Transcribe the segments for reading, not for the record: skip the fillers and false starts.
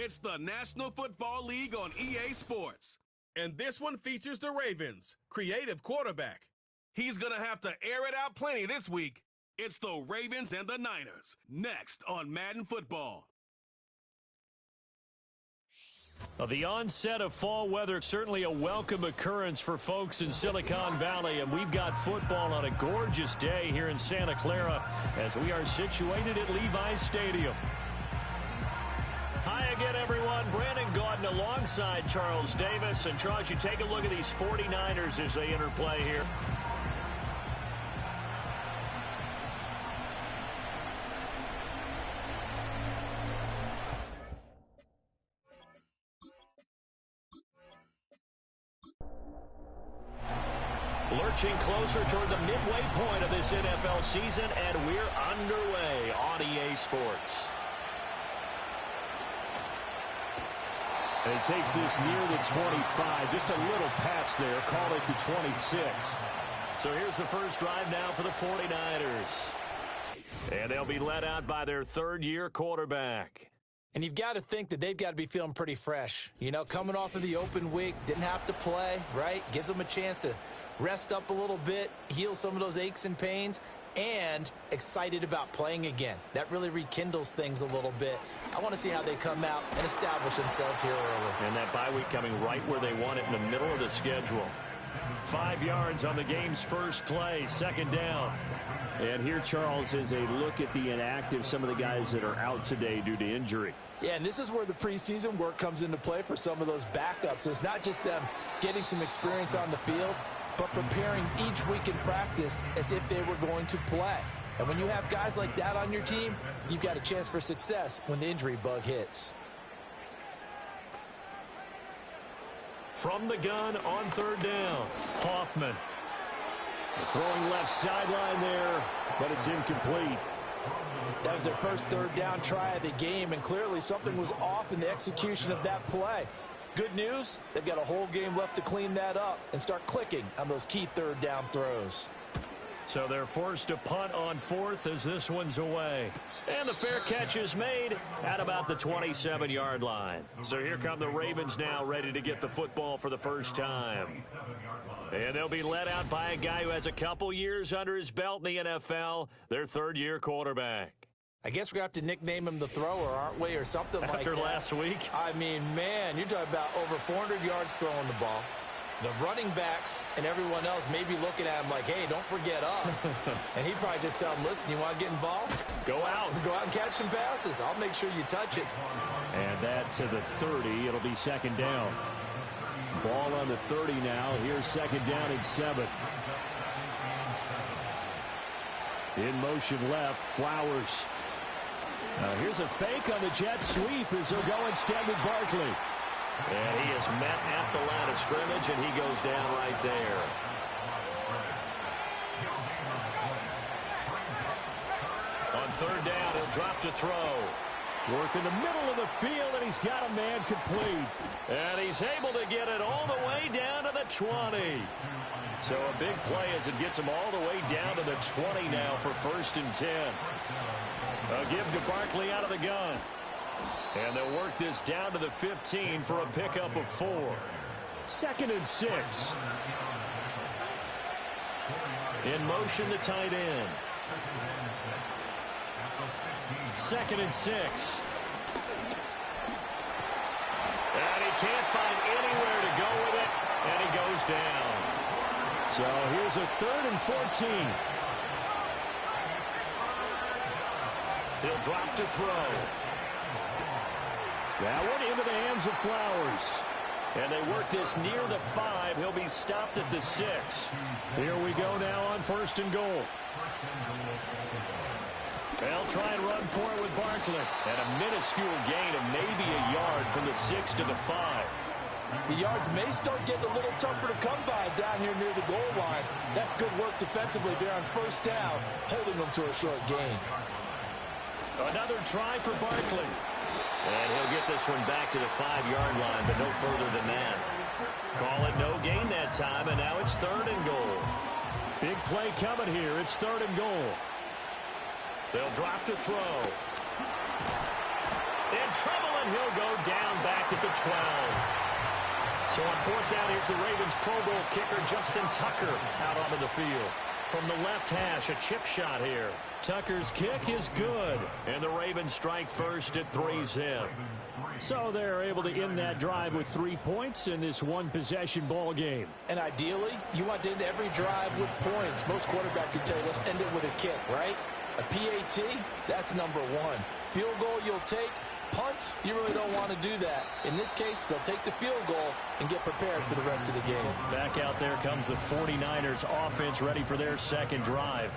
It's the National Football League on EA Sports. And this one features the Ravens' creative quarterback. He's going to have to air it out plenty this week. It's the Ravens and the Niners, next on Madden Football. Well, the onset of fall weather, certainly a welcome occurrence for folks in Silicon Valley, and we've got football on a gorgeous day here in Santa Clara as we are situated at Levi's Stadium. Hi again, everyone. Brandon Gaudin alongside Charles Davis. And Charles, you take a look at these 49ers as they enter play here. Lurching closer toward the midway point of this NFL season, and we're underway on EA Sports. And he takes this near the 25. Just a little pass there. Call it the 26. So here's the first drive now for the 49ers. And they'll be led out by their third-year quarterback. And you've got to think that they've got to be feeling pretty fresh. You know, coming off of the open week, didn't have to play, right? Gives them a chance to rest up a little bit, heal some of those aches and pains, and excited about playing again. That really rekindles things a little bit. I want to see how they come out and establish themselves here early. And that bye week coming right where they want it, in the middle of the schedule. 5 yards on the game's first play, second down. And here, Charles, is a look at the inactive, some of the guys that are out today due to injury. Yeah, and this is where the preseason work comes into play for some of those backups. It's not just them getting some experience on the field, but preparing each week in practice as if they were going to play. And when you have guys like that on your team, you've got a chance for success when the injury bug hits. From the gun on third down, Hoffman. Throwing left sideline there, but it's incomplete. That was their first third down try of the game, and clearly something was off in the execution of that play. Good news, they've got a whole game left to clean that up and start clicking on those key third down throws. So they're forced to punt on fourth as this one's away. And the fair catch is made at about the 27-yard line. So here come the Ravens now, ready to get the football for the first time. And they'll be led out by a guy who has a couple years under his belt in the NFL, their third-year quarterback. I guess we're going to have to nickname him the thrower, aren't we, or something like that. After last week? I mean, man, you're talking about over 400 yards throwing the ball. The running backs and everyone else may be looking at him like, hey, don't forget us. And he'd probably just tell them, listen, you want to get involved? Go out. Go out and catch some passes. I'll make sure you touch it. And that to the 30. It'll be second down. Ball on the 30 now. Here's second down and 7. In motion left, Flowers. Now here's a fake on the jet sweep as they'll go instead with Barkley. And he is met at the line of scrimmage, and he goes down right there. On third down, he'll drop to throw. Work in the middle of the field, and he's got a man complete. And he's able to get it all the way down to the 20. So a big play as it gets him all the way down to the 20 now for first and 10. A give to Barkley out of the gun. And they'll work this down to the 15 for a pickup of 4. Second and 6. In motion, the tight end. Second and 6. And he can't find anywhere to go with it, and he goes down. So here's a third and 14. He'll drop to throw. That one into the hands of Flowers. And they work this near the 5. He'll be stopped at the 6. Here we go now on first and goal. They'll try and run for it with Barkley. And a minuscule gain of maybe a yard from the 6 to the 5. The yards may start getting a little tougher to come by down here near the goal line. That's good work defensively there on first down, holding them to a short gain. Another try for Barkley. And he'll get this one back to the 5-yard line, but no further than that. Call it no gain that time, and now it's third and goal. Big play coming here. It's third and goal. They'll drop to throw. In trouble, and he'll go down back at the 12. So on fourth down, here's the Ravens Pro Bowl kicker, Justin Tucker, out onto the field. From the left hash, a chip shot here. Tucker's kick is good, and the Ravens strike first at 3-zip. So they're able to end that drive with 3 points in this one-possession ball game. And ideally, you want to end every drive with points. Most quarterbacks would tell you, let's end it with a kick, right? A PAT, that's number one. Field goal you'll take. Punts, you really don't want to do that. In this case, they'll take the field goal and get prepared for the rest of the game. Back out there comes the 49ers offense ready for their second drive.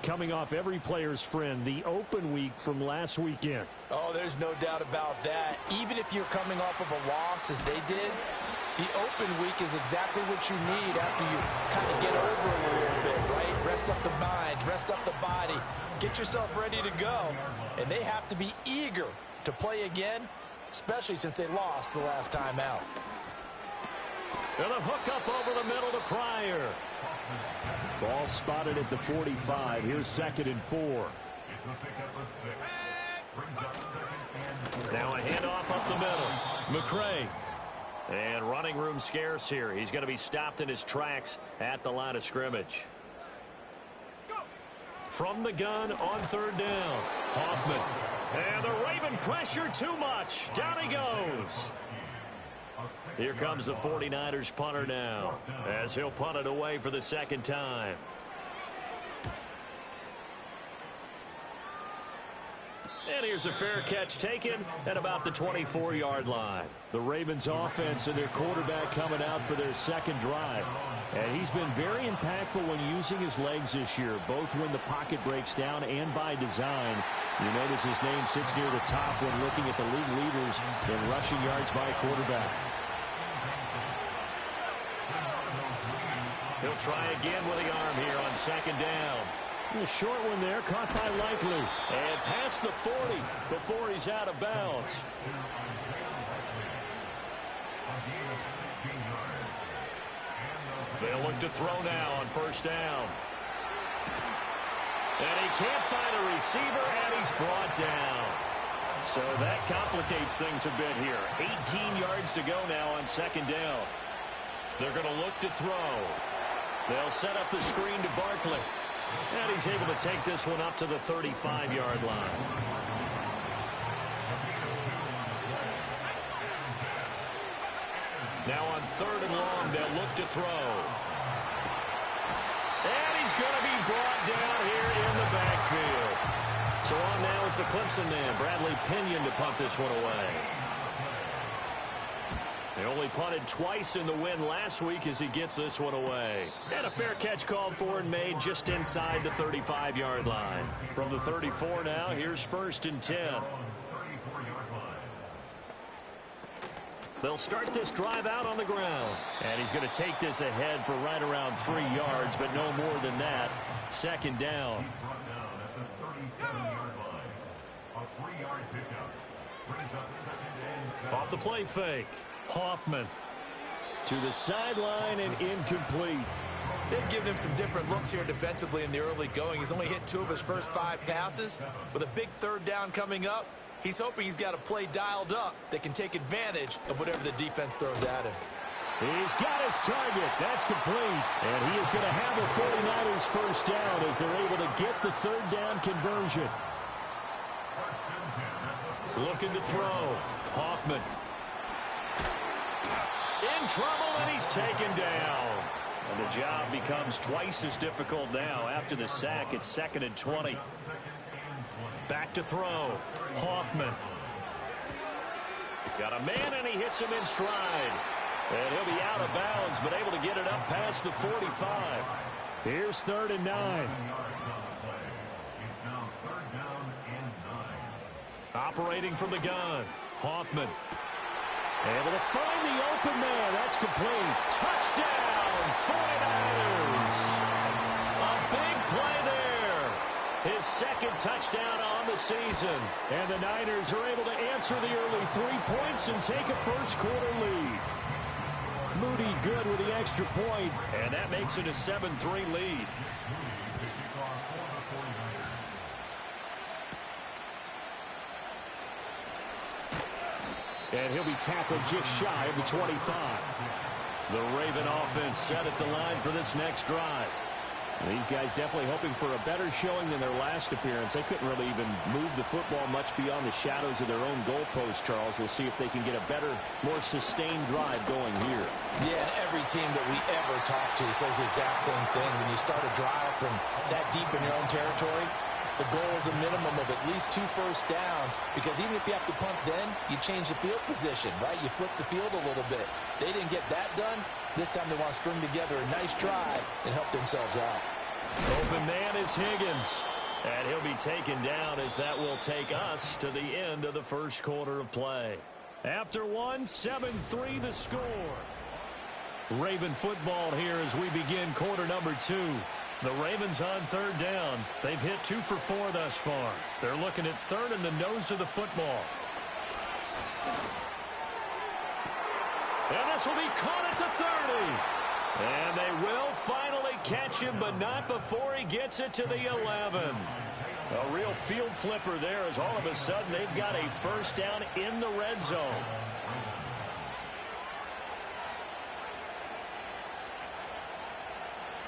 Coming off every player's friend, the open week from last weekend. Oh, there's no doubt about that. Even if you're coming off of a loss as they did, the open week is exactly what you need after you kind of get over it a little bit, right? Rest up the mind, rest up the body, get yourself ready to go. And they have to be eager to play again, especially since they lost the last time out. And a hook up over the middle to Pryor. Ball spotted at the 45. Here's 2nd and 4. Now a handoff up the middle. McCray. And running room scarce here. He's going to be stopped in his tracks at the line of scrimmage. From the gun on third down. Hoffman. And the Raven pressure too much. Down he goes. Here comes the 49ers punter now, as he'll punt it away for the second time. And here's a fair catch taken at about the 24-yard line. The Ravens offense and their quarterback coming out for their second drive. And he's been very impactful when using his legs this year, both when the pocket breaks down and by design. You notice his name sits near the top when looking at the league leaders in rushing yards by a quarterback. He'll try again with the arm here on second down. A short one there, caught by Likely. And past the 40 before he's out of bounds. They'll look to throw now on first down. And he can't find a receiver, and he's brought down. So that complicates things a bit here. 18 yards to go now on second down. They're going to look to throw. They'll set up the screen to Barkley. And he's able to take this one up to the 35-yard line. Now on third and long, they'll look to throw. And he's going to be brought down here in the backfield. So on now is the Clemson man, Bradley Pinion, to punt this one away. They only punted twice in the win last week as he gets this one away. And a fair catch called for and made just inside the 35-yard line. From the 34 now, here's 1st and 10. They'll start this drive out on the ground. And he's going to take this ahead for right around 3 yards, but no more than that. Second down. Off the play fake. Hoffman. To the sideline and incomplete. They've given him some different looks here defensively in the early going. He's only hit 2 of his first 5 passes. With a big third down coming up, he's hoping he's got a play dialed up that can take advantage of whatever the defense throws at him. He's got his target. That's complete. And he is going to have the 49ers first down as they're able to get the third down conversion. Looking to throw. Hoffman. In trouble, and he's taken down. And the job becomes twice as difficult now after the sack. It's 2nd and 20. Back to throw. Hoffman. Got a man, and he hits him in stride. And he'll be out of bounds, but able to get it up past the 45. Here's 3rd and 9. Operating from the gun. Hoffman. Able to find the open man. That's complete. Touchdown, 49ers. A big play there. His second touchdown on the season. And the Niners are able to answer the early 3 points and take a first quarter lead. Moody good with the extra point. And that makes it a 7-3 lead. And he'll be tackled just shy of the 25. The Raven offense set at the line for this next drive. These guys definitely hoping for a better showing than their last appearance. They couldn't really even move the football much beyond the shadows of their own goalpost, Charles. We'll see if they can get a better, more sustained drive going here. Yeah, and every team that we ever talk to says the exact same thing. When you start a drive from that deep in your own territory, the goal is a minimum of at least 2 first downs, because even if you have to punt then, you change the field position, right? You flip the field a little bit. They didn't get that done. This time they want to string together a nice drive and help themselves out. Open man is Higgins. And he'll be taken down as that will take us to the end of the first quarter of play. After one, 7-3 the score. Raven football here as we begin quarter number 2. The Ravens on third down. They've hit 2 for 4 thus far. They're looking at third in the nose of the football. And this will be caught at the 30. And they will finally catch him, but not before he gets it to the 11. A real field flipper there as all of a sudden they've got a first down in the red zone.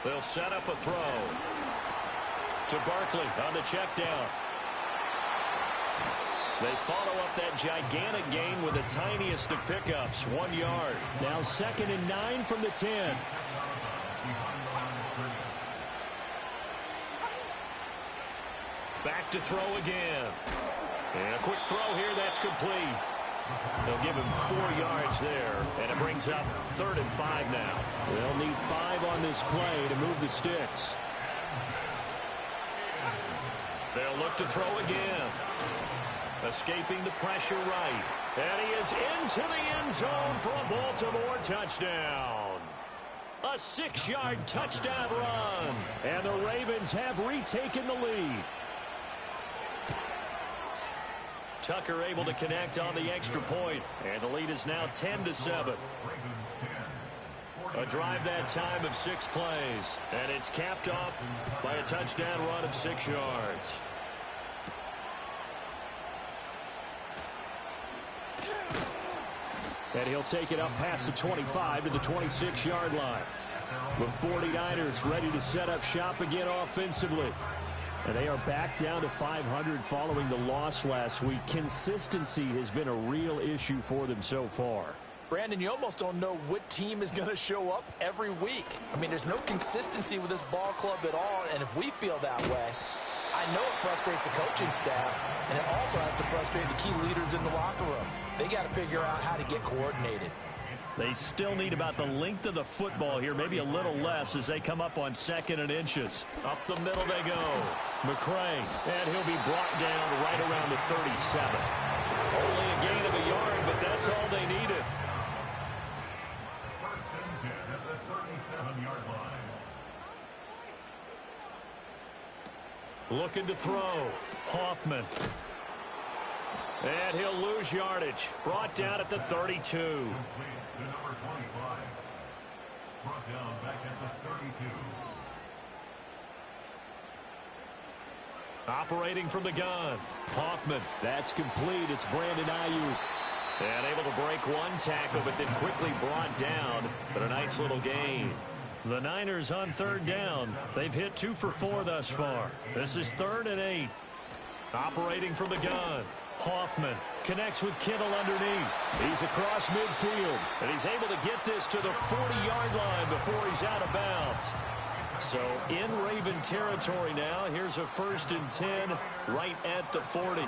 They'll set up a throw to Barkley on the check down. They follow up that gigantic gain with the tiniest of pickups, 1 yard. Now 2nd and 9 from the 10. Back to throw again. And a quick throw here, that's complete. They'll give him 4 yards there, and it brings up 3rd and 5 now. They'll need 5 on this play to move the sticks. They'll look to throw again. Escaping the pressure right. And he is into the end zone for a Baltimore touchdown. A 6-yard touchdown run. And the Ravens have retaken the lead. Tucker able to connect on the extra point. And the lead is now 10-7. A drive that time of 6 plays. And it's capped off by a touchdown run of 6 yards. And he'll take it up past the 25 to the 26-yard line. The 49ers ready to set up shop again offensively. And they are back down to 500 following the loss last week. Consistency has been a real issue for them so far. Brandon, you almost don't know what team is going to show up every week. I mean, there's no consistency with this ball club at all, and if we feel that way, I know it frustrates the coaching staff, and it also has to frustrate the key leaders in the locker room. They got to figure out how to get coordinated. They still need about the length of the football here, maybe a little less as they come up on 2nd and inches. Up the middle they go. McCray, and he'll be brought down right around the 37. Only a gain of a yard, but that's all they needed. First and 10 at the 37-yard line. Looking to throw. Hoffman. And he'll lose yardage. Brought down at the 32. To number 25. Brought down back at the 32. Operating from the gun. Hoffman. That's complete. It's Brandon Ayuk. And able to break one tackle, but then quickly brought down. But a nice little gain. The Niners on third down. They've hit 2 for 4 thus far. This is 3rd and 8. Operating from the gun. Hoffman connects with Kittle underneath. He's across midfield. And he's able to get this to the 40-yard line before he's out of bounds. So in Raven territory now. Here's a 1st and 10 right at the 40.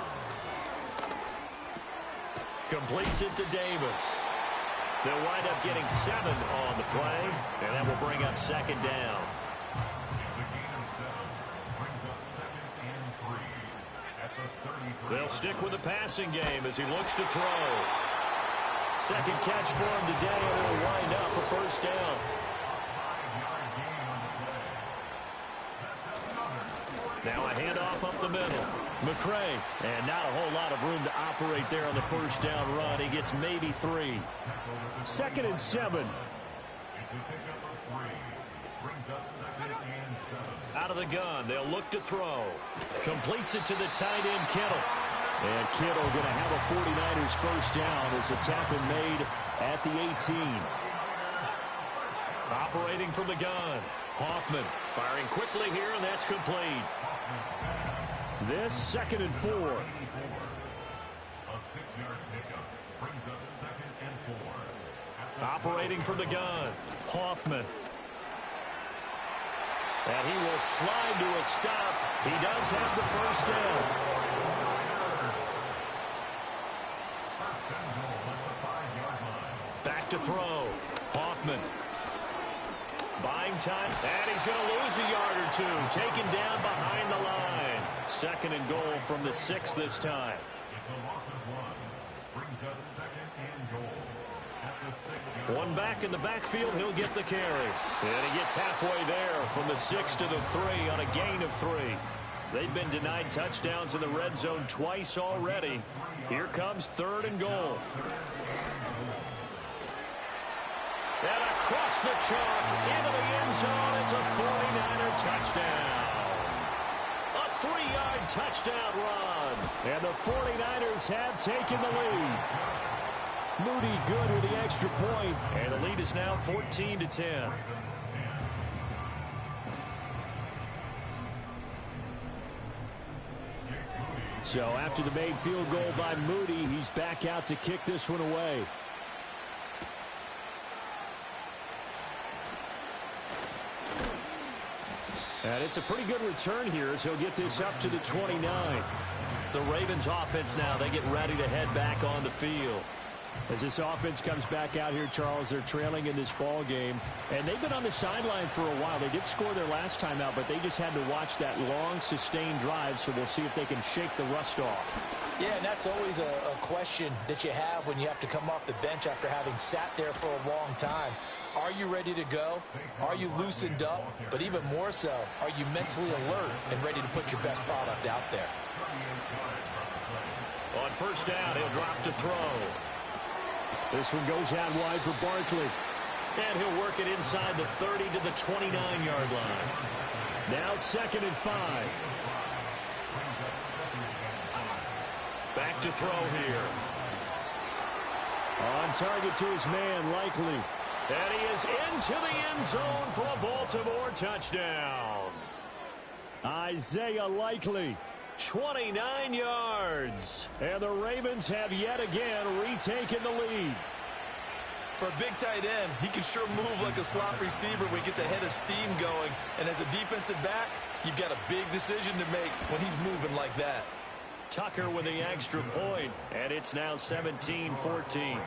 Completes it to Davis. They'll wind up getting 7 on the play, and that will bring up 2nd down. They'll stick with the passing game as he looks to throw. 2nd catch for him today, and it'll wind up a 1st down. Now a handoff up the middle. McCray, and not a whole lot of room to operate there on the 1st down run. He gets maybe 3. 2nd and 7. Out of the gun, they'll look to throw. Completes it to the tight end, Kittle. And Kittle going to have a 49ers first down as a tackle made at the 18. Operating from the gun. Hoffman firing quickly here, and that's complete. This 2nd and 4. A 6-yard pickup brings up 2nd and 4. Operating from the gun. Hoffman. And he will slide to a stop. He does have the first down. Back to throw. Hoffman. Buying time. And he's going to lose a yard or two. Taken down behind the line. 2nd and goal from the 6 this time. It's a loss of 1. Brings up 2nd and goal. At the 6-yard One back in the backfield, he'll get the carry. And he gets halfway there from the 6 to the 3 on a gain of 3. They've been denied touchdowns in the red zone twice already. Here comes 3rd and goal. And across the chalk into the end zone, it's a 49er touchdown. A 3-yard touchdown run. And the 49ers have taken the lead. Moody good with the extra point. And the lead is now 14-10. So after the made field goal by Moody, he's back out to kick this one away. And it's a pretty good return here as he'll get this up to the 29. The Ravens offense now, they get ready to head back on the field. As this offense comes back out here, Charles, they're trailing in this ball game. And they've been on the sideline for a while. They did score their last time out, but they just had to watch that long, sustained drive. So we'll see if they can shake the rust off. Yeah, and that's always a question that you have when you have to come off the bench after having sat there for a long time. Are you ready to go? Are you loosened up? But even more so, are you mentally alert and ready to put your best product out there? On first down, he'll drop to throw. This one goes out wide for Barkley. And he'll work it inside the 30 to the 29-yard line. Now 2nd and 5. Back to throw here. On target to his man, Likely. And he is into the end zone for a Baltimore touchdown. Isaiah Likely. 29 yards. And the Ravens have yet again retaken the lead. For a big tight end, he can sure move like a slot receiver when he gets a head of steam going. And as a defensive back, you've got a big decision to make when he's moving like that. Tucker with the extra point, and it's now 17-14.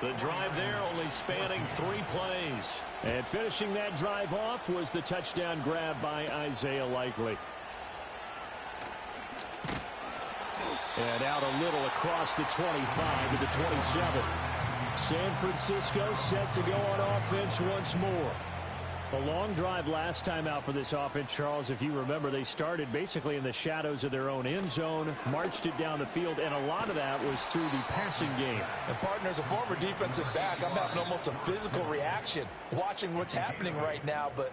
The drive there only spanning 3 plays. And finishing that drive off was the touchdown grab by Isaiah Likely. And out a little across the 25 to the 27. San Francisco set to go on offense once more. A long drive last time out for this offense, Charles. If you remember, they started basically in the shadows of their own end zone, marched it down the field, and a lot of that was through the passing game. And, partner, as a former defensive back, I'm having almost a physical reaction watching what's happening right now. But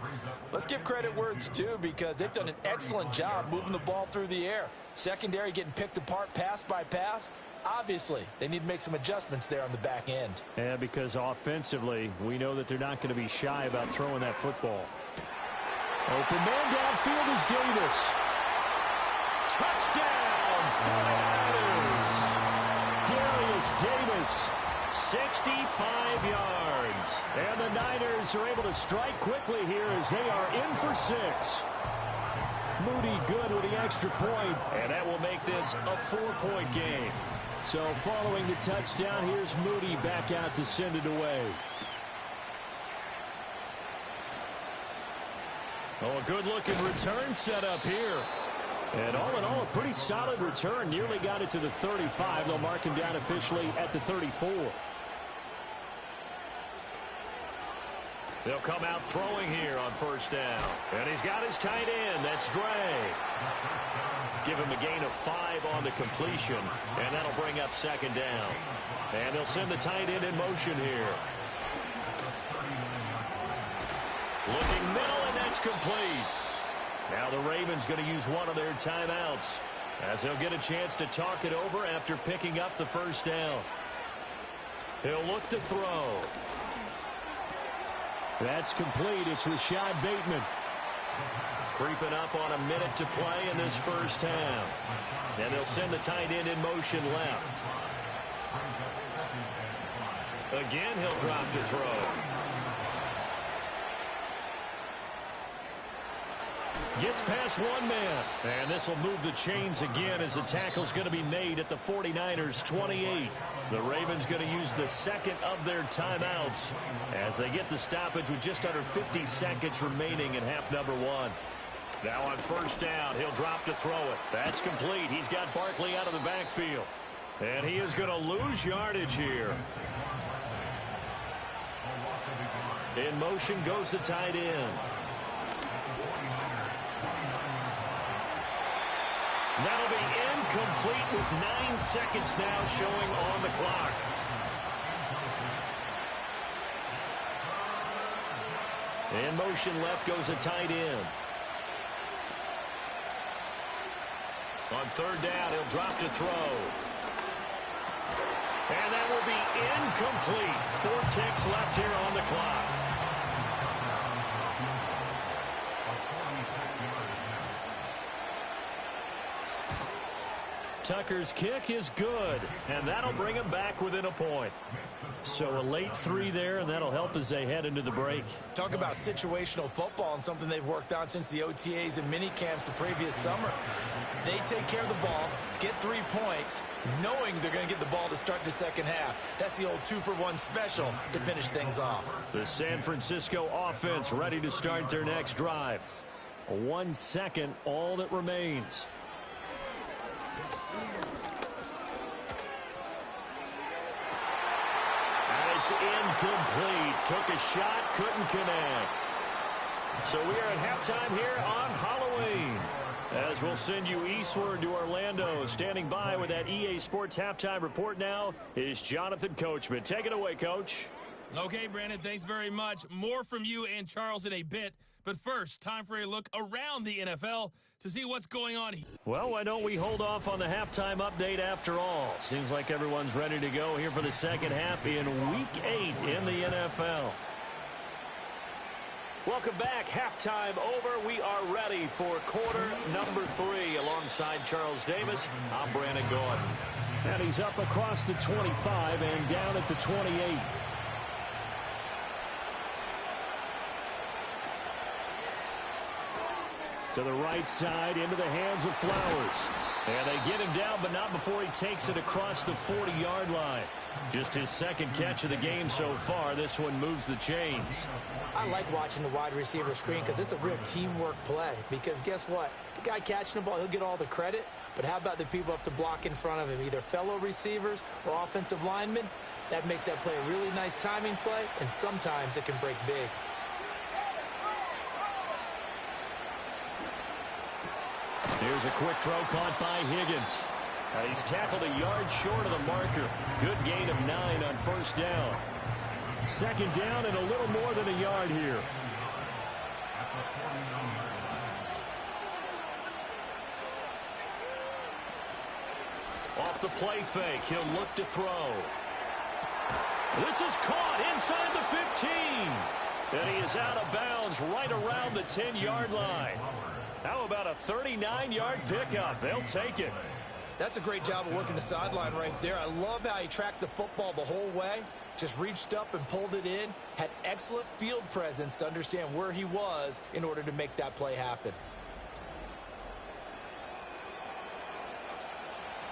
let's give credit where it's due because they've done an excellent job moving the ball through the air. Secondary getting picked apart pass by pass. Obviously, they need to make some adjustments there on the back end. And because offensively, we know that they're not going to be shy about throwing that football. Open man downfield is Davis. Touchdown, 49ers. Darius Davis. 65 yards. And the Niners are able to strike quickly here as they are in for 6. Moody good with the extra point. And that will make this a 4-point game. So following the touchdown, here's Moody back out to send it away. Oh, a good-looking return set up here. And all in all, a pretty solid return. Nearly got it to the 35. They'll mark him down officially at the 34. They'll come out throwing here on first down. And he's got his tight end. That's Dre. Give him a gain of 5 on the completion. And that'll bring up 2nd down. And they'll send the tight end in motion here. Looking middle, and that's complete. Now the Ravens going to use one of their timeouts. as he'll get a chance to talk it over after picking up the first down. He'll look to throw. That's complete. It's Rashad Bateman. Creeping up on a minute to play in this first half. And they'll send the tight end in motion left. Again, he'll drop to throw. Gets past one man. And this will move the chains again as the tackle's going to be made at the 49ers 28. The Ravens going to use the second of their timeouts as they get the stoppage with just under 50 seconds remaining in half number one. Now on first down, he'll drop to throw it. That's complete. He's got Barkley out of the backfield. And he is going to lose yardage here. In motion goes the tight end. That'll be incomplete with 9 seconds now showing on the clock. In motion left goes a tight end. On third down, he'll drop to throw. And that will be incomplete. 4 ticks left here on the clock. Tucker's kick is good, and that'll bring him back within a point. So a late 3 there, and that'll help as they head into the break. Talk about situational football and something they've worked on since the OTAs and mini camps the previous summer. They take care of the ball, get 3 points, knowing they're going to get the ball to start the second half. That's the old 2-for-1 special to finish things off. The San Francisco offense ready to start their next drive. 1 second, all that remains. It's incomplete. Took a shot, couldn't connect. So we are at halftime here on Halloween. As we'll send you eastward to Orlando. Standing by with that EA Sports halftime report now is Jonathan Coachman. Take it away, Coach. Okay, Brandon, thanks very much. More from you and Charles in a bit. But first, time for a look around the NFL to see what's going on here. Well, why don't we hold off on the halftime update after all? Seems like everyone's ready to go here for the second half in Week 8 in the NFL. Welcome back. Halftime over. We are ready for quarter number 3. Alongside Charles Davis, I'm Brandon Gordon. And he's up across the 25 and down at the 28. To the right side, into the hands of Flowers. And they get him down, but not before he takes it across the 40-yard line. Just his second catch of the game so far. This one moves the chains. I like watching the wide receiver screen because it's a real teamwork play. Because guess what? The guy catching the ball, he'll get all the credit. But how about the people up to block in front of him, either fellow receivers or offensive linemen? That makes that play a really nice timing play, and sometimes it can break big. Here's a quick throw caught by Higgins. He's tackled a yard short of the marker. Good gain of 9 on first down. Second down and a little more than a yard here. Off the play fake, he'll look to throw. This is caught inside the 15. And he is out of bounds right around the 10-yard line. How about a 39-yard pickup? They'll take it. That's a great job of working the sideline right there. I love how he tracked the football the whole way. Just reached up and pulled it in. Had excellent field presence to understand where he was in order to make that play happen.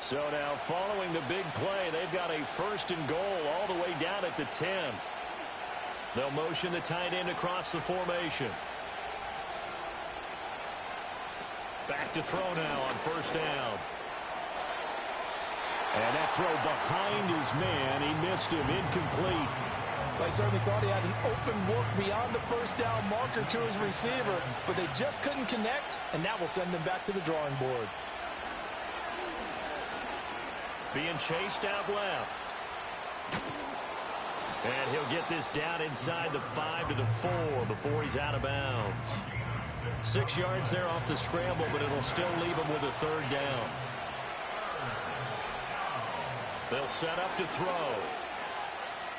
So now following the big play, they've got a first and goal all the way down at the 10. They'll motion the tight end across the formation. Back to throw now on first down. And that throw behind his man. He missed him. Incomplete. They certainly thought he had an open look beyond the first down marker to his receiver, but they just couldn't connect, and that will send them back to the drawing board. Being chased out left. And he'll get this down inside the 5 to the 4 before he's out of bounds. 6 yards there off the scramble, but it'll still leave him with a third down. They'll set up to throw.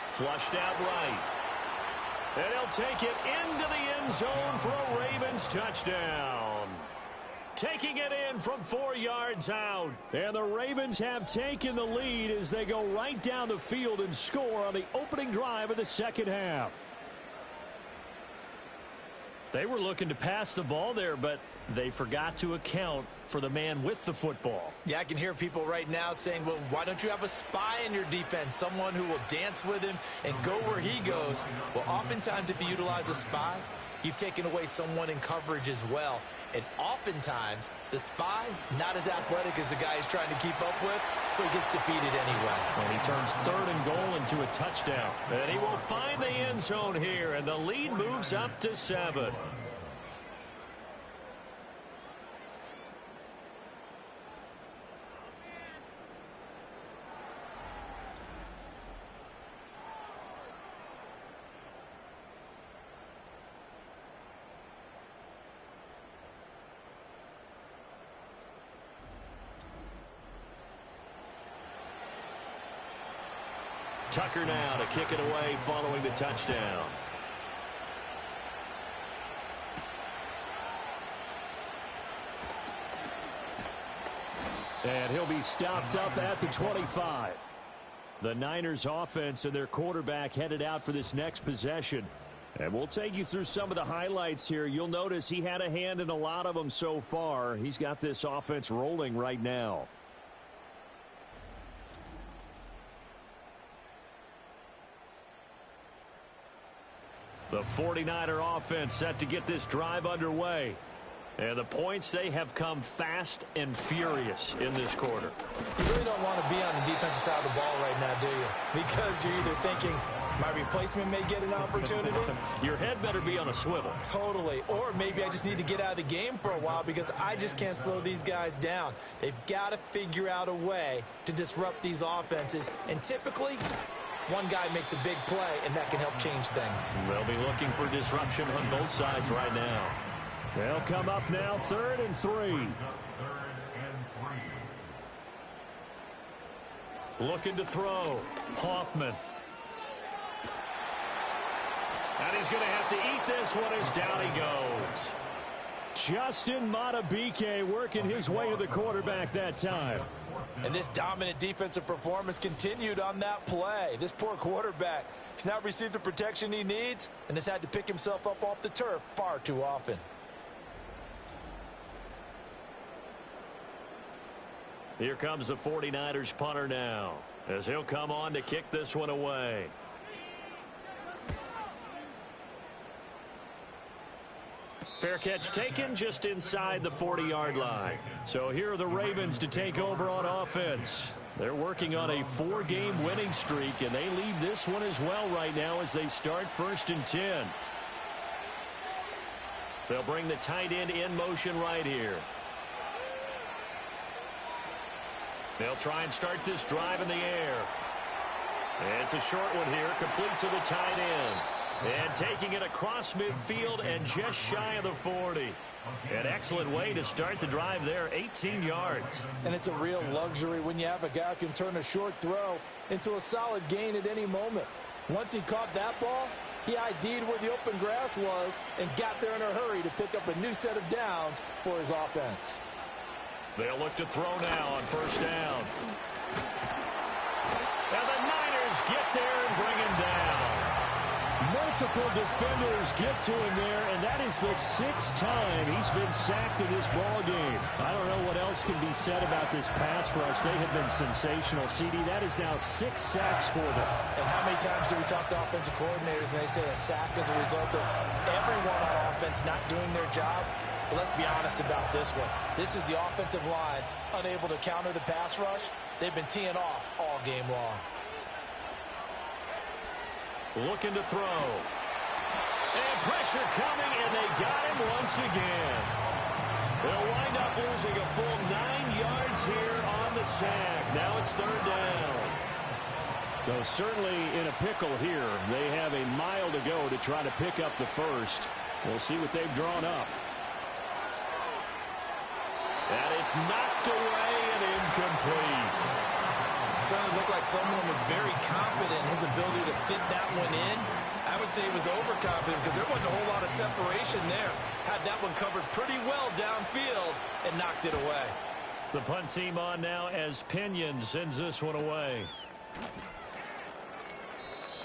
Flushed out right. And he'll take it into the end zone for a Ravens touchdown. Taking it in from 4 yards out. And the Ravens have taken the lead as they go right down the field and score on the opening drive of the second half. They were looking to pass the ball there, but they forgot to account for the man with the football. Yeah, I can hear people right now saying, well, why don't you have a spy in your defense, someone who will dance with him and go where he goes? Well, oftentimes if you utilize a spy, you've taken away someone in coverage as well. And oftentimes, the spy, not as athletic as the guy he's trying to keep up with, so he gets defeated anyway. And he turns 3rd and goal into a touchdown. And he will find the end zone here, and the lead moves up to 7. Tucker now to kick it away following the touchdown. And he'll be stopped up at the 25. The Niners offense and their quarterback headed out for this next possession. And we'll take you through some of the highlights here. You'll notice he had a hand in a lot of them so far. He's got this offense rolling right now. The 49er offense set to get this drive underway. And the points, they have come fast and furious in this quarter. You really don't want to be on the defensive side of the ball right now, do you? Because you're either thinking, my replacement may get an opportunity. Your head better be on a swivel. Totally. Or maybe I just need to get out of the game for a while because I just can't slow these guys down. They've got to figure out a way to disrupt these offenses. And typically, one guy makes a big play, and that can help change things. They'll be looking for disruption on both sides right now. They'll come up now 3rd and 3. Looking to throw. Hoffman. And he's going to have to eat this one as down he goes. Justin Madubuike working his way to the quarterback that time. And this dominant defensive performance continued on that play. This poor quarterback, he's not received the protection he needs and has had to pick himself up off the turf far too often. Here comes the 49ers punter now, as he'll come on to kick this one away. Fair catch taken just inside the 40-yard line. So here are the Ravens to take over on offense. They're working on a 4-game winning streak, and they lead this one as well right now as they start 1st and 10. They'll bring the tight end in motion right here. They'll try and start this drive in the air. It's a short one here, complete to the tight end. And taking it across midfield and just shy of the 40. An excellent way to start the drive there, 18 yards. And it's a real luxury when you have a guy who can turn a short throw into a solid gain at any moment. Once he caught that ball, he ID'd where the open grass was and got there in a hurry to pick up a new set of downs for his offense. They'll look to throw now on 1st down. And the Niners get there and bring him down. Multiple defenders get to him there, and that is the 6th time he's been sacked in this ball game. I don't know what else can be said about this pass rush. They have been sensational. CD, that is now 6 sacks for them. And how many times do we talk to offensive coordinators and they say a sack is a result of everyone on offense not doing their job? But let's be honest about this one. This is the offensive line unable to counter the pass rush. They've been teeing off all game long. Looking to throw. And pressure coming, and they got him once again. They'll wind up losing a full 9 yards here on the sack. Now it's 3rd down. Though certainly in a pickle here. They have a mile to go to try to pick up the first. We'll see what they've drawn up. And it's knocked away and incomplete. Certainly looked like someone was very confident in his ability to fit that one in. I would say he was overconfident because there wasn't a whole lot of separation there. Had that one covered pretty well downfield and knocked it away. The punt team on now as Pinion sends this one away.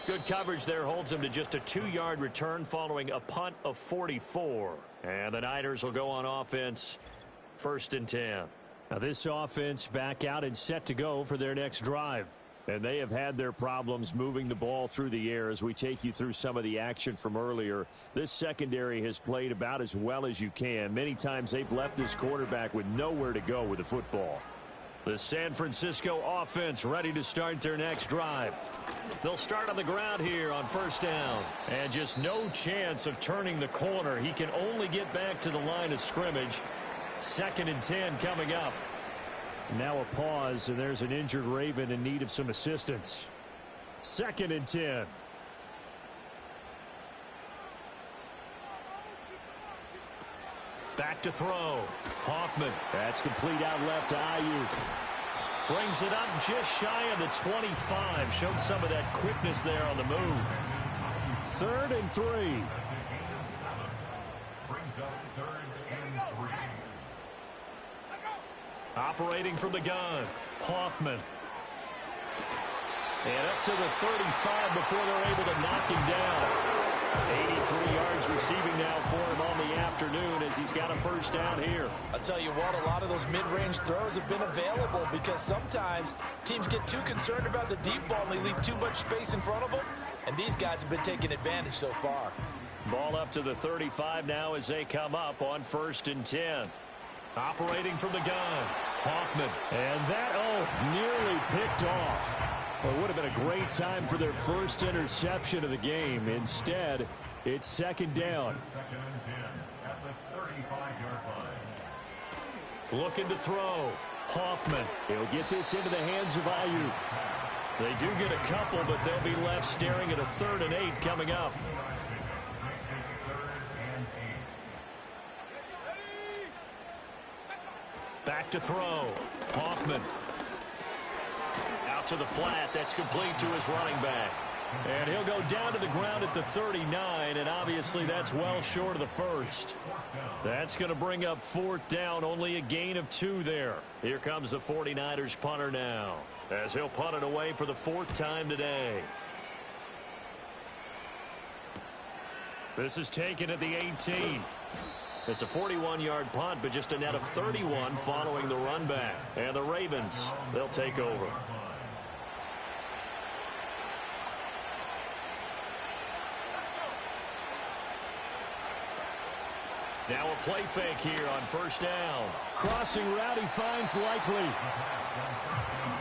Good coverage there holds him to just a 2-yard return following a punt of 44. And the Niners will go on offense, 1st and 10. Now this offense back out and set to go for their next drive. And they have had their problems moving the ball through the air as we take you through some of the action from earlier. This secondary has played about as well as you can. Many times they've left this quarterback with nowhere to go with the football. The San Francisco offense ready to start their next drive. They'll start on the ground here on 1st down. And just no chance of turning the corner. He can only get back to the line of scrimmage. 2nd and 10 coming up. Now a pause, and there's an injured Raven in need of some assistance. 2nd and 10. Back to throw. Hoffman. That's complete out left to Ayuk. Brings it up just shy of the 25. Showed some of that quickness there on the move. 3rd and 3. Brings up 3rd and 3. Operating from the gun. Hoffman. And up to the 35 before they're able to knock him down. 83 yards receiving now for him on the afternoon as he's got a 1st down here. I'll tell you what, a lot of those mid-range throws have been available because sometimes teams get too concerned about the deep ball and they leave too much space in front of them. And these guys have been taking advantage so far. Ball up to the 35 now as they come up on 1st and 10. Operating from the gun. Hoffman. And that, nearly picked off. Well, it would have been a great time for their first interception of the game. Instead, it's 2nd down. 2nd and 10 at the 35-yard line. Looking to throw. Hoffman. He'll get this into the hands of Ayuk. They do get a couple, but they'll be left staring at a 3rd and 8 coming up. Back to throw. Hoffman. Out to the flat. That's complete to his running back. And he'll go down to the ground at the 39, and obviously that's well short of the 1st. That's going to bring up 4th down, only a gain of 2 there. Here comes the 49ers punter now, as he'll punt it away for the 4th time today. This is taken at the 18. It's a 41-yard punt, but just a net of 31 following the run back. And the Ravens, they'll take over. Now a play fake here on 1st down. Crossing route he finds Likely.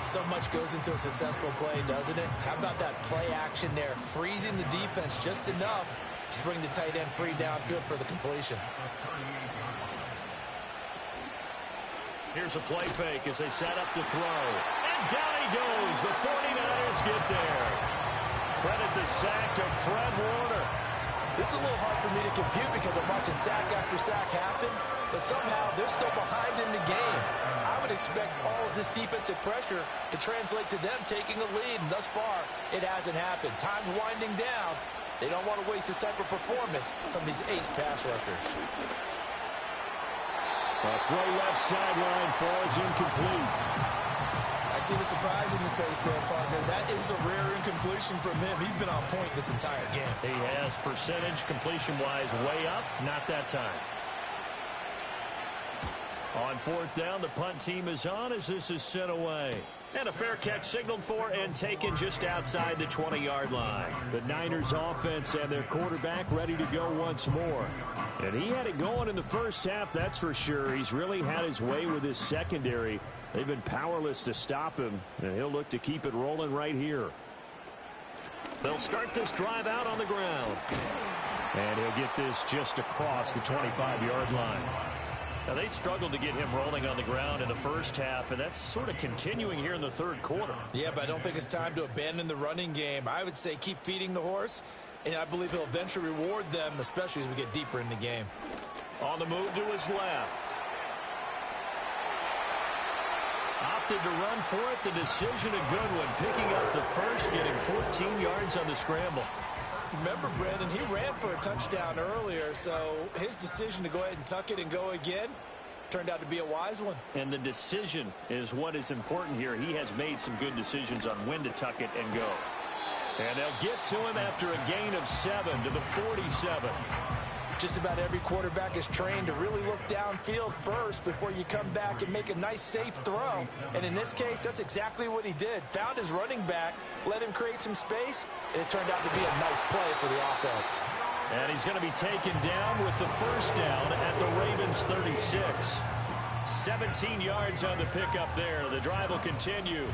So much goes into a successful play, doesn't it? How about that play action there? Freezing the defense just enough to bring the tight end free downfield for the completion. Here's a play fake as they set up to throw. And down he goes. The 49ers get there. Credit the sack to Fred Warner. This is a little hard for me to compute because I'm watching sack after sack happen, but somehow they're still behind in the game. I would expect all of this defensive pressure to translate to them taking a lead, and thus far, it hasn't happened. Time's winding down. They don't want to waste this type of performance from these ace pass rushers. A throw left sideline falls incomplete. I see the surprise in your face there, partner. That is a rare incompletion from him. He's been on point this entire game. He has percentage completion-wise way up. Not that time. On 4th down, the punt team is on as this is sent away. And a fair catch signaled for and taken just outside the 20-yard line. The Niners offense and their quarterback ready to go once more. And he had it going in the first half, that's for sure. He's really had his way with his secondary. They've been powerless to stop him, and he'll look to keep it rolling right here. They'll start this drive out on the ground. And he'll get this just across the 25-yard line. Now, they struggled to get him rolling on the ground in the first half, and that's sort of continuing here in the 3rd quarter. Yeah, but I don't think it's time to abandon the running game. I would say keep feeding the horse, and I believe he'll eventually reward them, especially as we get deeper in the game. On the move to his left. Opted to run for it. The decision a good one. Picking up the first, getting 14 yards on the scramble. Remember, Brandon, he ran for a touchdown earlier, so his decision to go ahead and tuck it and go again turned out to be a wise one. And the decision is what is important here. He has made some good decisions on when to tuck it and go. And they'll get to him after a gain of 7 to the 47. Just about every quarterback is trained to really look downfield first before you come back and make a nice, safe throw. And in this case, that's exactly what he did. Found his running back, let him create some space, and it turned out to be a nice play for the offense. And he's going to be taken down with the first down at the Ravens 36. 17 yards on the pickup there. The drive will continue.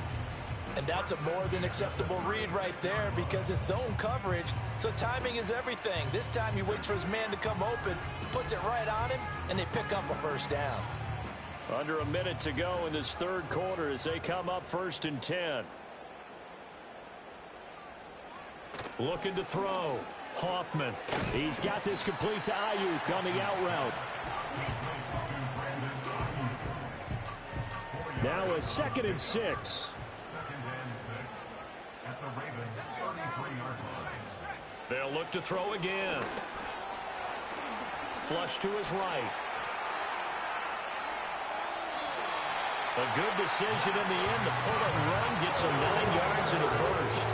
And that's a more than acceptable read right there because it's zone coverage, so timing is everything. This time he waits for his man to come open, puts it right on him, and they pick up a first down. Under a minute to go in this third quarter as they come up 1st and 10. Looking to throw. Hoffman. He's got this complete to Ayuk on the out route. Now a 2nd and 6. They'll look to throw again. Flush to his right. A good decision in the end. The pull and run gets him 9 yards in the first.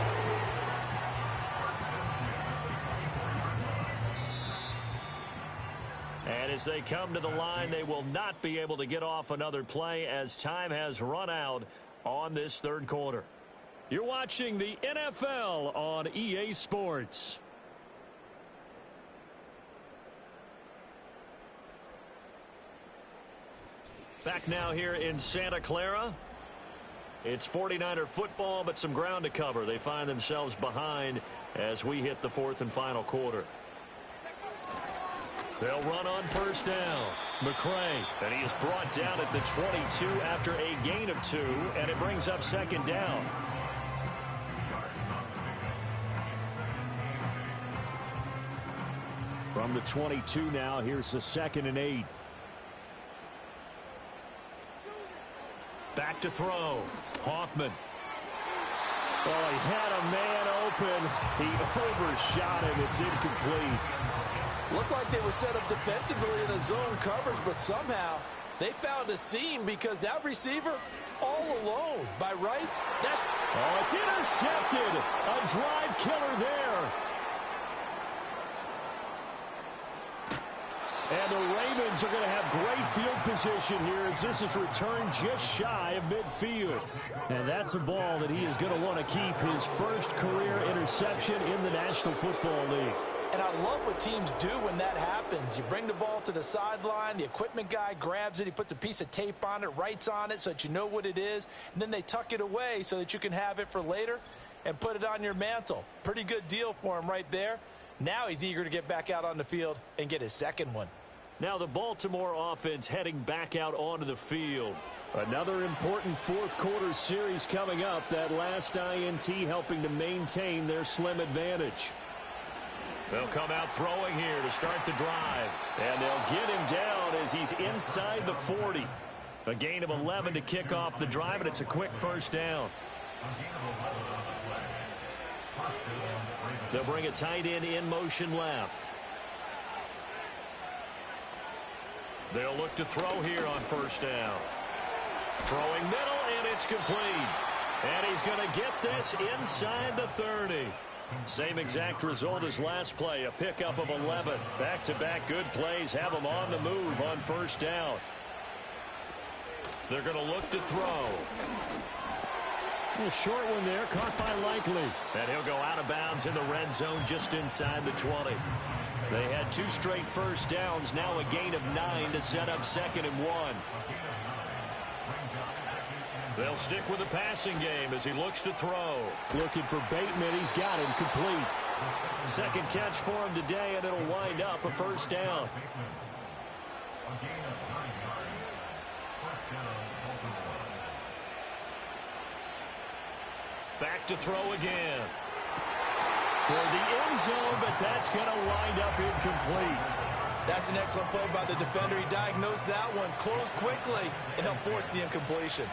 And as they come to the line, they will not be able to get off another play as time has run out on this third quarter. You're watching the NFL on EA Sports. Back now here in Santa Clara. It's 49er football, but some ground to cover. They find themselves behind as we hit the 4th and final quarter. They'll run on first down. McCray, and he is brought down at the 22 after a gain of 2, and it brings up 2nd down. From the 22 now, here's the 2nd and 8. Back to throw. Hoffman. Oh, he had a man open. He overshot him. It's incomplete. Looked like they were set up defensively in a zone coverage, but somehow they found a seam because that receiver all alone by rights. Oh, it's intercepted. A drive killer there. And the Ravens are going to have great field position here as this is returned just shy of midfield. And that's a ball that he is going to want to keep, his first career interception in the National Football League. And I love what teams do when that happens. You bring the ball to the sideline, the equipment guy grabs it, he puts a piece of tape on it, writes on it so that you know what it is, and then they tuck it away so that you can have it for later and put it on your mantle. Pretty good deal for him right there. Now he's eager to get back out on the field and get his second one. Now the Baltimore offense heading back out onto the field. Another important fourth quarter series coming up. That last INT helping to maintain their slim advantage. They'll come out throwing here to start the drive. And they'll get him down as he's inside the 40. A gain of 11 to kick off the drive, and it's a quick first down. They'll bring a tight end in motion left. They'll look to throw here on first down. Throwing middle, and it's complete. And he's going to get this inside the 30. Same exact result as last play, a pickup of 11. Back-to-back good plays have him on the move on first down. They're going to look to throw. A short one there, caught by Likely. And he'll go out of bounds in the red zone just inside the 20. They had 2 straight first downs, now a gain of 9 to set up 2nd and 1. They'll stick with the passing game as he looks to throw. Looking for Bateman, he's got him complete. Second catch for him today, and it'll wind up a first down. Back to throw again. Toward the end zone, but that's going to wind up incomplete. That's an excellent play by the defender. He diagnosed that one, closed quickly, and helped force the incompletion.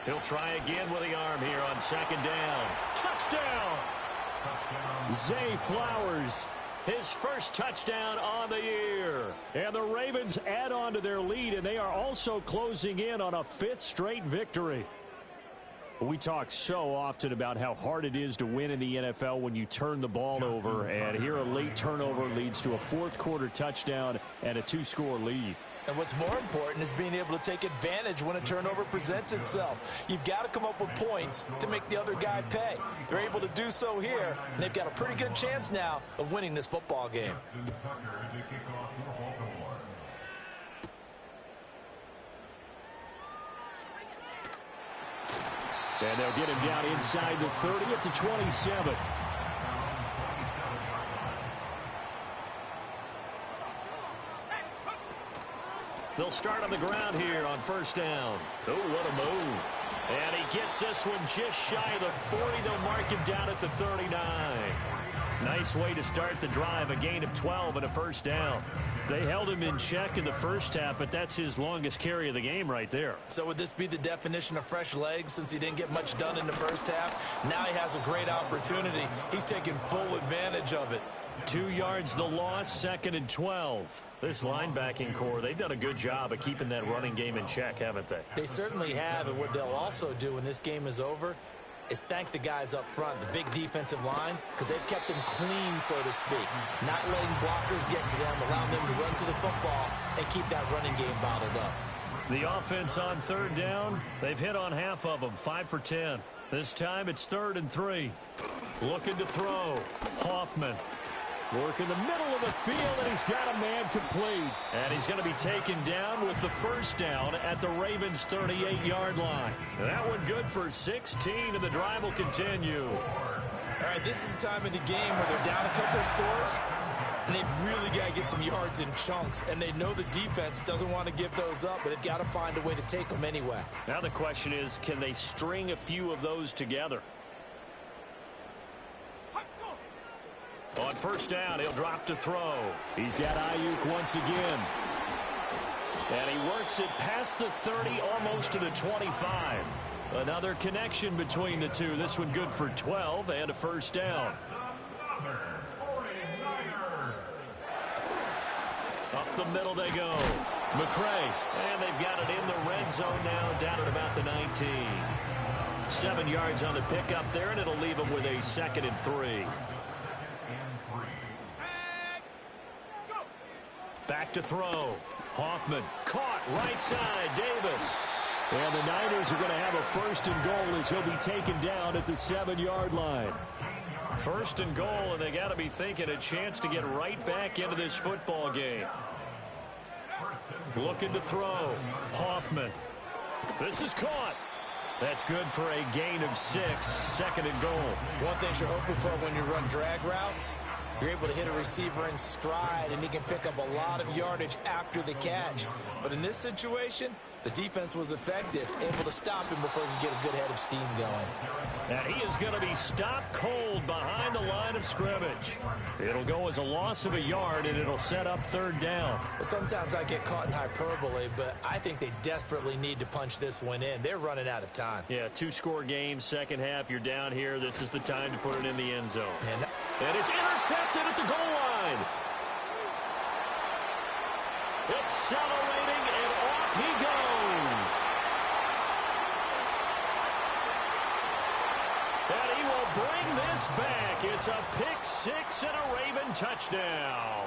He'll try again with the arm here on second down. Touchdown! Zay Flowers, his first touchdown on the year. And the Ravens add on to their lead, and they are also closing in on a 5th straight victory. We talk so often about how hard it is to win in the NFL when you turn the ball over, and here a late turnover leads to a 4th quarter touchdown and a 2-score lead. And what's more important is being able to take advantage when a turnover presents itself. You've got to come up with points to make the other guy pay. They're able to do so here, and they've got a pretty good chance now of winning this football game. And they'll get him down inside the 30 at the 27. They'll start on the ground here on first down. Oh, what a move. And he gets this one just shy of the 40. They'll mark him down at the 39. Nice way to start the drive, a gain of 12 and a first down. They held him in check in the first half, but that's his longest carry of the game right there. So would this be the definition of fresh legs since he didn't get much done in the first half? Now he has a great opportunity. He's taking full advantage of it. 2 yards the loss, 2nd and 12. This linebacking core, they've done a good job of keeping that running game in check, haven't they? They certainly have, and what they'll also do when this game is over is thank the guys up front, the big defensive line, because they've kept them clean, so to speak. Not letting blockers get to them, allowing them to run to the football and keep that running game bottled up. The offense on 3rd down, they've hit on half of them, 5 for 10. This time it's 3rd and 3. Looking to throw. Hoffman. Work in the middle of the field, and he's got a man complete. And he's going to be taken down with the first down at the Ravens' 38-yard line. That one good for 16, and the drive will continue. All right, this is the time of the game where they're down a couple of scores, and they've really got to get some yards in chunks, and they know the defense doesn't want to give those up, but they've got to find a way to take them anyway. Now the question is, can they string a few of those together? On first down, he'll drop to throw. He's got Ayuk once again. And he works it past the 30, almost to the 25. Another connection between the two. This one good for 12 and a first down. Up the middle they go. McCray. And they've got it in the red zone now, down at about the 19. 7 yards on the pickup there, and it'll leave them with a 2nd and 3. Back to throw. Hoffman caught right side. Davis. And the Niners are going to have a 1st and goal as he'll be taken down at the 7-yard line. 1st and goal, and they got to be thinking a chance to get right back into this football game. Looking to throw. Hoffman. This is caught. That's good for a gain of 6. 2nd and goal. One thing you're hoping for when you run drag routes, you're able to hit a receiver in stride, and he can pick up a lot of yardage after the catch. But in this situation, the defense was effective, able to stop him before he could get a good head of steam going. And he is going to be stopped cold behind the line of scrimmage. It'll go as a loss of a yard, and it'll set up 3rd down. Well, sometimes I get caught in hyperbole, but I think they desperately need to punch this one in. They're running out of time. Yeah, 2-score game, second half, you're down here. This is the time to put it in the end zone. And it's intercepted at the goal line. Accelerating, and off he goes. And he will bring this back. It's a pick 6 and a Raven touchdown.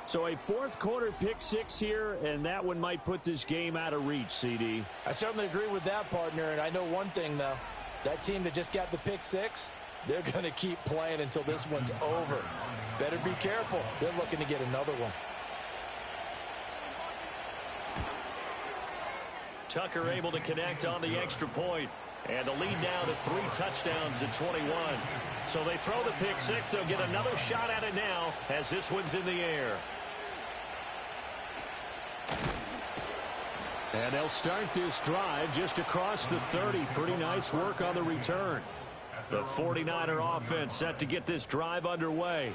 So a 4th quarter pick 6 here, and that one might put this game out of reach, CD. I certainly agree with that, partner, and I know one thing, though. That team that just got the pick 6, they're going to keep playing until this one's over. Better be careful. They're looking to get another one. Tucker able to connect on the extra point. And the lead now to 3 touchdowns at 21. So they throw the pick 6. They'll get another shot at it now as this one's in the air. And they'll start this drive just across the 30. Pretty nice work on the return. The 49er offense set to get this drive underway.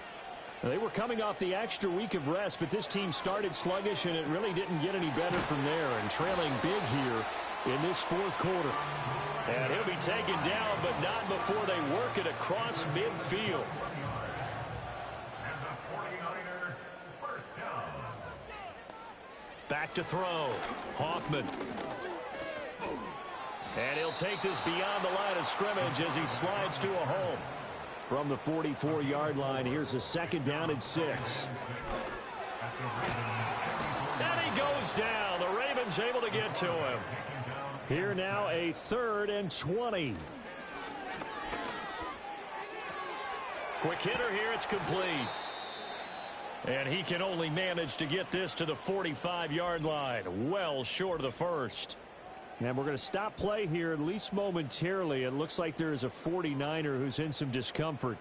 They were coming off the extra week of rest, but this team started sluggish, and it really didn't get any better from there, and trailing big here in this fourth quarter. And he'll be taken down, but not before they work it across midfield. Back to throw. Hoffman. And he'll take this beyond the line of scrimmage as he slides to a home. From the 44-yard line, here's a second down and 6. And he goes down. The Ravens able to get to him. Here now a 3rd and 20. Quick hitter here. It's complete. And he can only manage to get this to the 45-yard line. Well short of the first. And we're going to stop play here, at least momentarily. It looks like there is a 49er who's in some discomfort.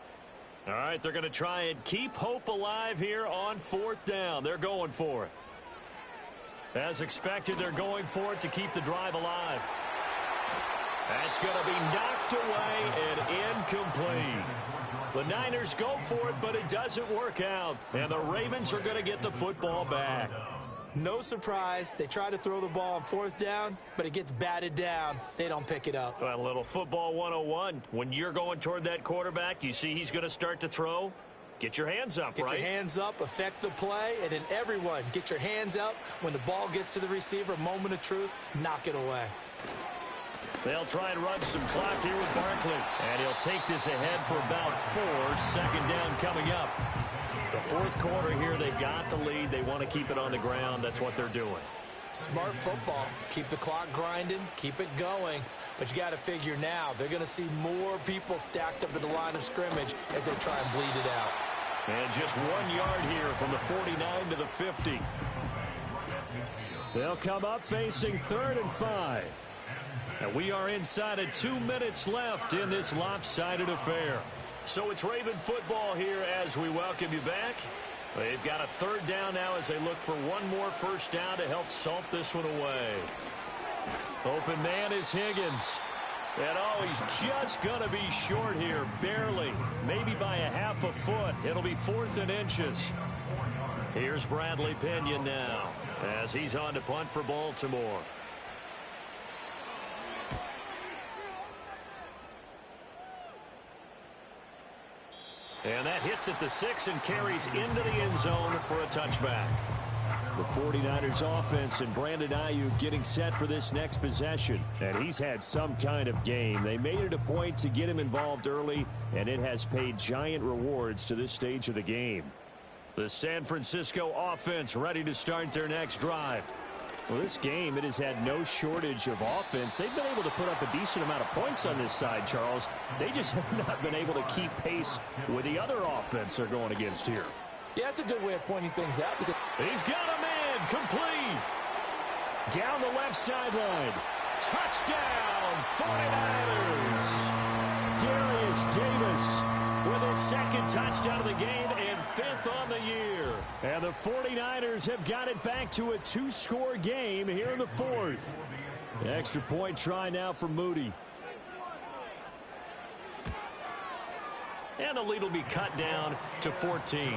All right, they're going to try and keep hope alive here on 4th down. They're going for it. As expected, they're going for it to keep the drive alive. That's going to be knocked away and incomplete. The Niners go for it, but it doesn't work out. And the Ravens are going to get the football back. No surprise. They try to throw the ball on 4th down, but it gets batted down. They don't pick it up. Well, a little football 101. When you're going toward that quarterback, you see he's going to start to throw. Get your hands up, right? Get your hands up, affect the play, and then everyone get your hands up. When the ball gets to the receiver, moment of truth, knock it away. They'll try and run some clock here with Barkley. And he'll take this ahead for about 4. 2nd down coming up. The 4th quarter here, they've got the lead. They want to keep it on the ground. That's what they're doing. Smart football. Keep the clock grinding. Keep it going. But you got to figure now, they're going to see more people stacked up at the line of scrimmage as they try and bleed it out. And just 1 yard here from the 49 to the 50. They'll come up facing 3rd and 5. And we are inside of 2 minutes left in this lopsided affair. So it's Raven football here as we welcome you back. They've got a 3rd down now as they look for one more first down to help salt this one away. Open man is Higgins. And he's just going to be short here, barely. Maybe by a half a foot. It'll be 4th and inches. Here's Bradley Pinion now as he's on to punt for Baltimore. And that hits at the 6 and carries into the end zone for a touchback. The 49ers offense and Brandon Ayuk getting set for this next possession. And he's had some kind of game. They made it a point to get him involved early, and it has paid giant rewards to this stage of the game. The San Francisco offense ready to start their next drive. Well, this game, it has had no shortage of offense. They've been able to put up a decent amount of points on this side, Charles. They just have not been able to keep pace with the other offense they're going against here. Yeah, that's a good way of pointing things out. Because he's got a man, complete. Down the left sideline. Touchdown, 49ers. Darius Davis with his 2nd touchdown of the game and 5th on the year. And the 49ers have got it back to a 2-score game here in the 4th. Extra point try now for Moody. And the lead will be cut down to 14.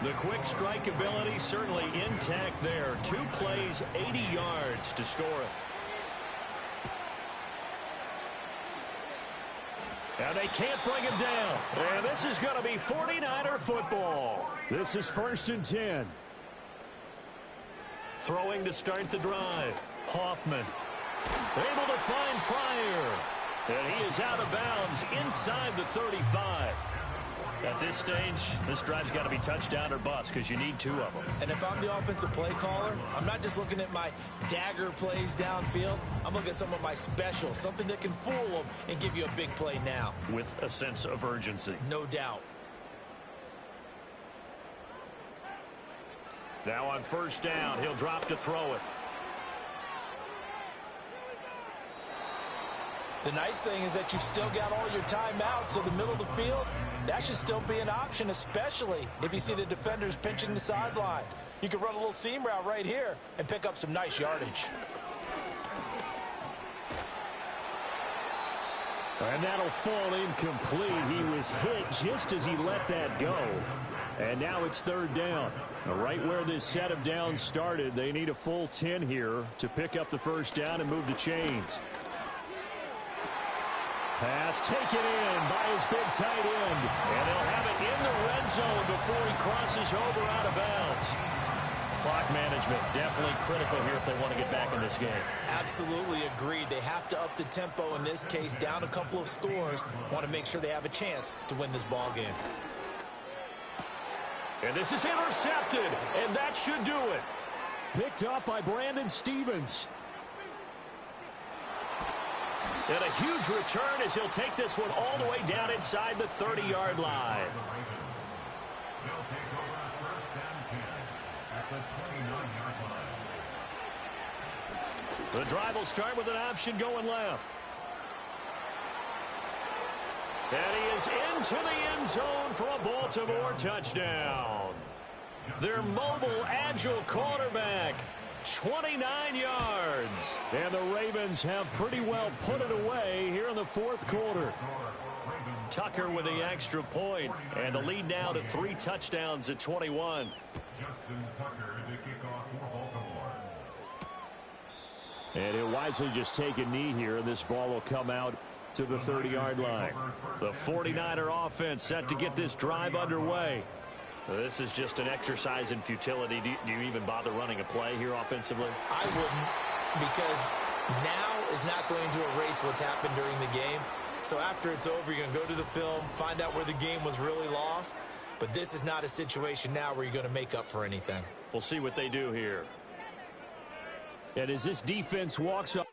The quick strike ability certainly intact there. 2 plays, 80 yards to score it. And they can't bring him down. And this is going to be 49er football. This is 1st and 10. Throwing to start the drive. Hoffman able to find Pryor. And he is out of bounds inside the 35. At this stage, this drive's got to be touchdown or bust because you need 2 of them. And if I'm the offensive play caller, I'm not just looking at my dagger plays downfield. I'm looking at some of my specials, something that can fool them and give you a big play now. With a sense of urgency. No doubt. Now on 1st down, he'll drop to throw it. The nice thing is that you've still got all your timeouts, so the middle of the field, that should still be an option, especially if you see the defenders pinching the sideline. You can run a little seam route right here and pick up some nice yardage. And that'll fall incomplete. He was hit just as he let that go. And now it's third down. Right where this set of downs started, they need a full 10 here to pick up the first down and move the chains. Pass taken in by his big tight end. And they'll have it in the red zone before he crosses over out of bounds. Clock management definitely critical here if they want to get back in this game. Absolutely agreed. They have to up the tempo in this case, down a couple of scores. Want to make sure they have a chance to win this ball game. And this is intercepted, and that should do it. Picked up by Brandon Stevens. And a huge return as he'll take this one all the way down inside the 30-yard line. They'll take over first and 10 at the 29-yard line. The drive will start with an option going left. And he is into the end zone for a Baltimore touchdown. Their mobile, agile quarterback, 29 yards. And the Ravens have pretty well put it away here in the fourth quarter. Tucker with the extra point, and the lead now to 3 touchdowns at 21. Justin Tucker to kick off for Baltimore. And he'll wisely just take a knee here, and this ball will come out to the 30-yard line. The 49er offense set to get this drive underway. This is just an exercise in futility. Do you even bother running a play here offensively? I wouldn't, because now is not going to erase what's happened during the game. So after it's over, you're going to go to the film, find out where the game was really lost. But this is not a situation now where you're going to make up for anything. We'll see what they do here. And as this defense walks up.